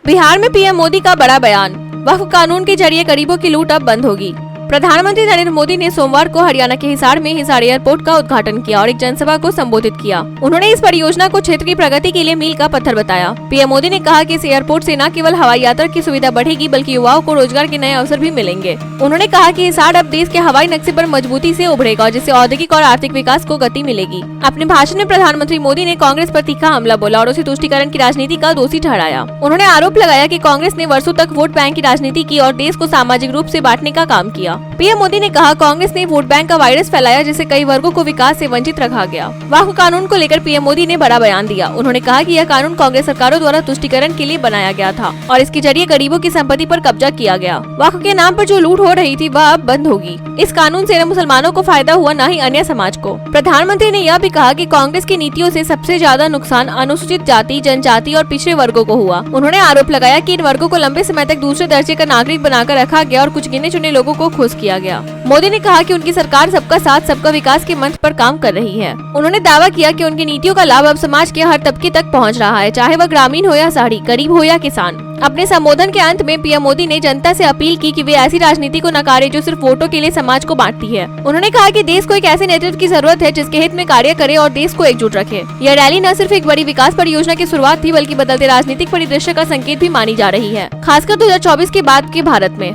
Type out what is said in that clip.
बिहार में पीएम मोदी का बड़ा बयान, वक्फ कानून के जरिए गरीबों की लूट अब बंद होगी। प्रधानमंत्री नरेंद्र मोदी ने सोमवार को हरियाणा के हिसार में हिसार एयरपोर्ट का उद्घाटन किया और एक जनसभा को संबोधित किया। उन्होंने इस परियोजना को क्षेत्र की प्रगति के लिए मील का पत्थर बताया। पीएम मोदी ने कहा कि इस एयरपोर्ट से न केवल हवाई यात्रा की सुविधा बढ़ेगी बल्कि युवाओं को रोजगार के नए अवसर भी मिलेंगे। उन्होंने कहा कि हिसार अब देश के हवाई नक्शे पर मजबूती से उभरेगा, जिससे औद्योगिक और आर्थिक विकास को गति मिलेगी। अपने भाषण में प्रधानमंत्री मोदी ने कांग्रेस पर तीखा हमला बोला और उसे तुष्टीकरण की राजनीति का दोषी ठहराया। उन्होंने आरोप लगाया कि कांग्रेस ने वर्षों तक वोट बैंक की राजनीति की और देश को सामाजिक रूप से बांटने का काम किया। पीएम मोदी ने कहा, कांग्रेस ने वोट बैंक का वायरस फैलाया, जिससे कई वर्गों को विकास से वंचित रखा गया। वक्फ कानून को लेकर पीएम मोदी ने बड़ा बयान दिया। उन्होंने कहा कि यह कानून कांग्रेस सरकारों द्वारा तुष्टीकरण के लिए बनाया गया था और इसके जरिए गरीबों की संपत्ति पर कब्जा किया गया। वक्फ के नाम पर जो लूट हो रही थी वह अब बंद होगी। इस कानून से न मुसलमानों को फायदा हुआ न ही अन्य समाज को। प्रधानमंत्री ने यह भी कहा कि कांग्रेस की नीतियों से सबसे ज्यादा नुकसान अनुसूचित जाति, जनजाति और पिछड़े वर्गों को हुआ। उन्होंने आरोप लगाया कि इन वर्गों को लंबे समय तक दूसरे दर्जे का नागरिक बनाकर रखा गया और कुछ गिने चुने लोगों को खुश किया गया। मोदी ने कहा कि उनकी सरकार सबका साथ सबका विकास के मंत्र पर काम कर रही है। उन्होंने दावा किया कि उनकी नीतियों का लाभ अब समाज के हर तबके तक पहुंच रहा है, चाहे वह ग्रामीण हो या शहरी, गरीब हो या किसान। अपने संबोधन के अंत में पीएम मोदी ने जनता से अपील की कि वे ऐसी राजनीति को नकारे जो सिर्फ वोटों के लिए समाज को बांटती है। उन्होंने कहा कि देश को एक ऐसे नेतृत्व की जरूरत है जिसके हित में कार्य करे और देश को एकजुट रखे। यह रैली न सिर्फ एक बड़ी विकास परियोजना की शुरुआत थी बल्कि बदलते राजनीतिक परिदृश्य का संकेत भी मानी जा रही है, खासकर 2024 के बाद के भारत में।